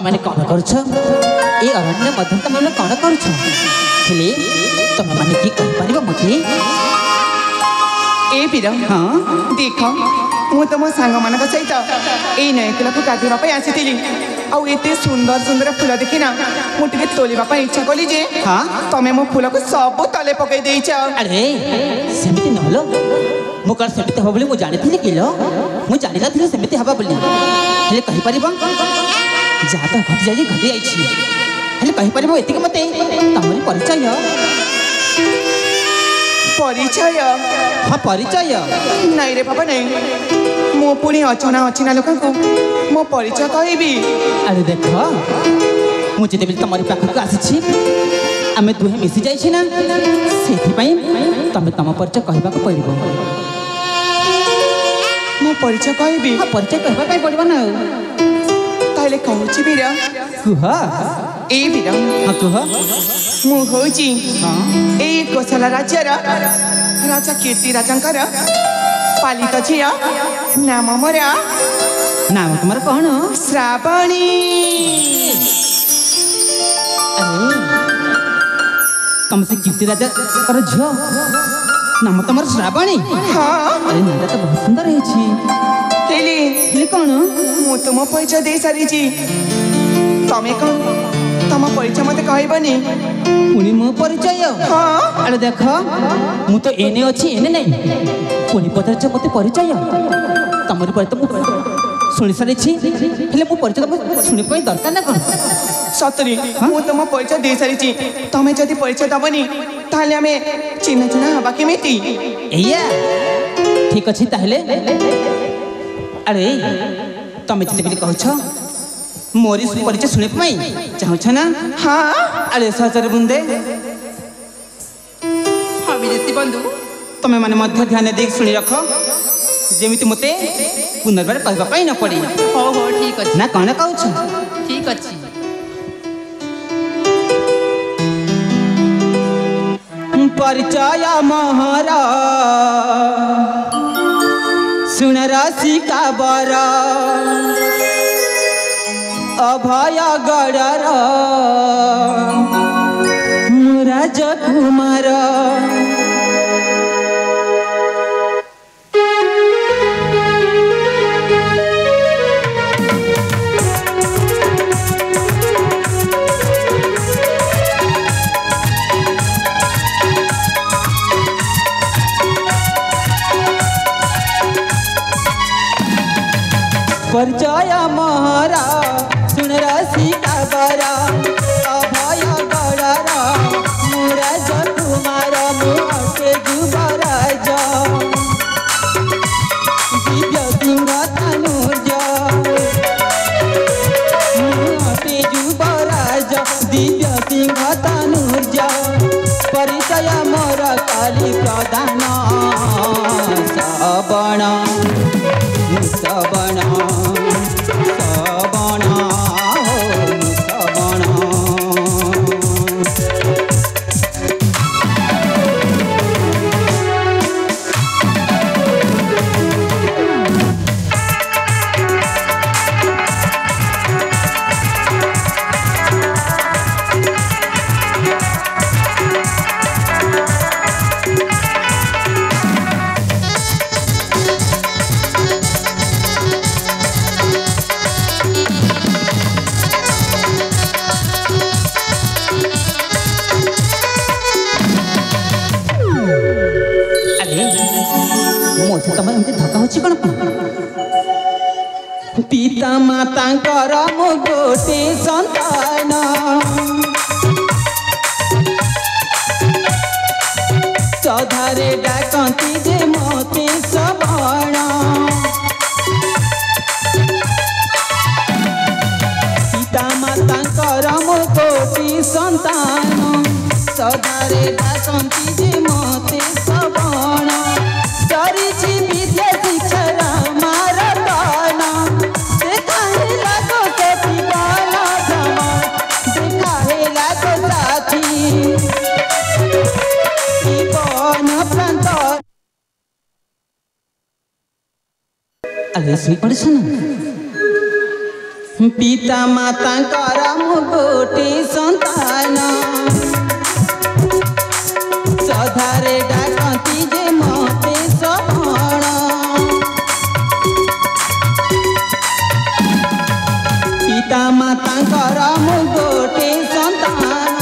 तमें कौन करुछ ए अरण्य मध्य तमें कौन करुछ हेले तमें माने की कहि परिबो मते ए वीर हाँ देख मु तो मो सांग मान सहित ए नयकला को गाधेवा आसी आउ एते सुंदर सुंदर फूल देखिना मुझे तोलिबा इच्छा कली जे हाँ तमें मो फूल को सब तले पकई देइछ अरे सेमिति नहलो मु कल सेमिति हबो बोली मु जानि थिली किलो मु जानि नथिली सेमिति हबा बोली हेले कहि परिबो जा तो घटी जाई घटी आइछि हेले कहि परिबो एतिके मते तमरी परिचय परिचय हाँ परिचय नहीं रे बाबा नहीं मो पुणी अचना अचिना लोक मो परिचय कहबी अरे देख मुझे तुम पाखक आसी आम दुहे मिसी जाइए ना से तुम तुम परिचय कहवा पड़ो मो परिचय कहबी हाँ परिचय कहवा पड़ो ना ताले कहूँ वीर कुह ए वीर हाँ कुह मु हूँ ए कोसला राज्यर राजा कीर्ति राजंकर पालित झिया नाम मोरा नाम तुम कौन श्रावणी तुम से कीर्ति राजा झील नाम तुम श्रावणी हाँ अरे नाम तो बहुत सुंदर है कौन मु तुम परिचय दे सारी तमें कौन तुम परिचय मत कहबनी पुणी मो परिचय हाँ अरे देख मु तो एने अच्छी एने नहीं पुणी पचार मत परिचय तमरी पर शुणी सारी मो परिचय शुणी दरकार ना कौन सतरी मु तुम परिचय दे सारी तमें जदि परिचय दबनी ताले आमे चिन्ह चिन्ह हवा केमिति एया ठीक अच्छी ताहले अरे तमें जिते कहछ मोरी परिचय शुणे चाहछ ना हाँ अरे सहचर बुंदे हाँ विदेशी बंधु तमें माने मध्य ध्यान दे शुणी रख जेमिति मते पुनर्बार कहबा न पड़े हो हो ठीक अछि ना कौन कहछ ठीक अछि परिचय महरा सुन रसिका बर अभय गढ़र राजकुमार परिचय महरा सुन रसिका बरा अभय गढ़र राजकुमार मुके जुबराज दिव्य सिंह तनुज मुके जुबराज दिव्य सिंह तनुज परिचय मोर काली प्रधान श्रवण श्रवण श्रवण श्रवण पिता माता मु गोटे संतान सधारे डाकती जे मते श्रवण पिता माता मु गोटे संतान सधारे डाकती जे मते श्रवण चरिछि विद्या शिक्षा मारतन देखाहे लागो सती बन भ्रमण देखाहे लागो साथी जीवन प्रांत अरे सुई पड़छ ना पिता माता गोटे संतान सधारे डाकती जे मते सबण पिता माता गोटे संतान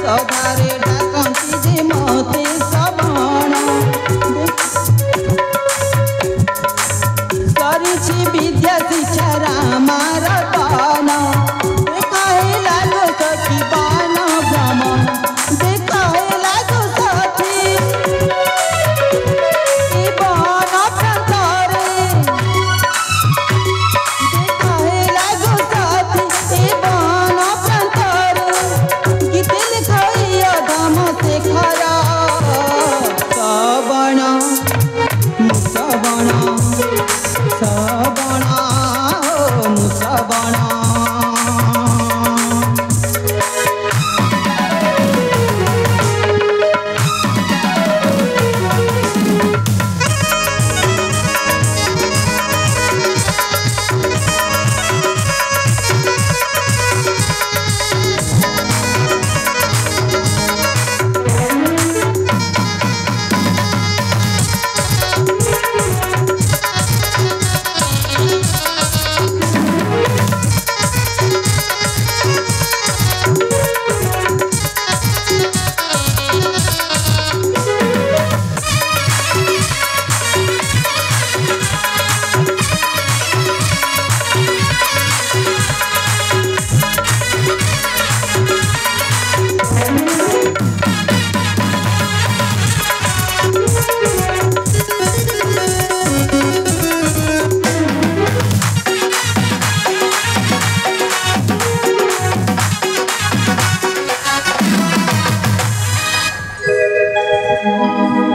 सधारे डाकती जे मते सबण सरिछि विद्या शिक्षा रामार दान देखाए लागो सखी बान भ्रमण देखाए लागो सखी बन प्रांतरे देखाए लागो सखी बन प्रांतरे गीते लिखाई अधम शेखर सबण सबण सबण सबण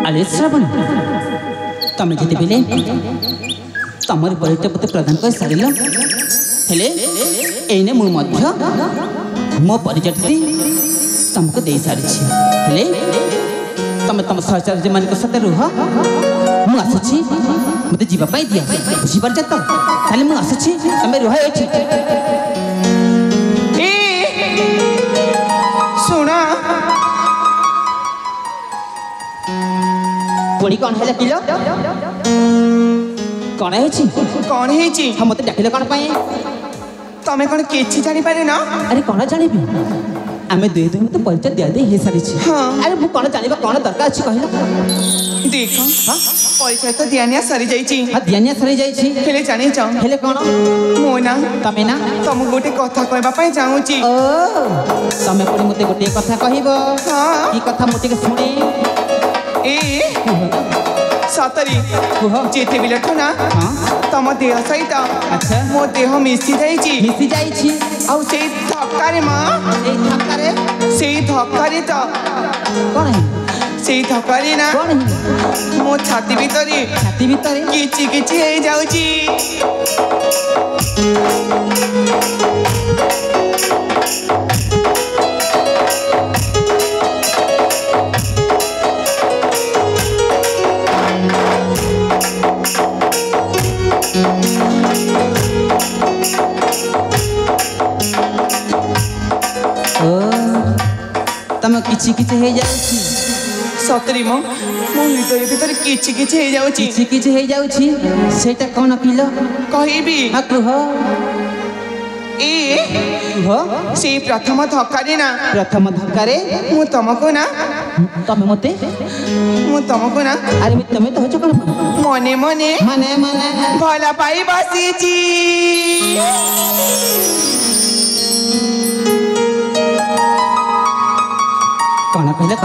अरे श्रावण तमें जिते बेले तमर परिचय मत प्रदान कर सारिल हेले एने मु मध्य मो परिचय तुमको दे सारी हेले तमें तम सहचर्य मान सहित रुह मु आसुची मते जीवा पाई दिया बुझी पार तो खाली मु आसुची तमें रुह एठी सुना पुणी कौन है किलो कौन है कौन है हम मत डाकिले कौन पाए तमें कौन किछि जानि पारे ना अरे कौन जानिबी आमे दुई दुई मत परिचय दिया दे हे सारी हाँ अरे मु कौन जानिबा कौन दरकार अछि कहलो देख परिचय तो दियानिया सरी जाइछि हां दियानिया सरी जाइछि हेले जानि चाउ हेले कौन मो ना तमे ना तुम गोटे कथा कहबा पई चाहूची ओ तमे पुणी मते गोटे कथा कहिबो हां की कथा मते के सुने ए सतरी जेते बिलठ ना तम देह सहित अच्छा मो देह मिसी जाइछि आउ से धक्कारे मां ए धक्कारे से धक्कारे तो कौन है से धक्कारे ना कौन है मो छाती भीतरे किछि किछि हे जाउछि तम किछि किछि हे जाउछि सतरी मो मो हृदय भीतर किछि किछि हे जाउछि किछि किछि हे जाउछि सेटा कोन किलो कहिबी आ कुह ए कुह से प्रथम धक्कारे ना प्रथम धक्कारे मु तुमको ना तमे मते मु तुमको ना अरे तमे तो होछ कोन मने मने माने माने भला पाई बसीची कोन कहले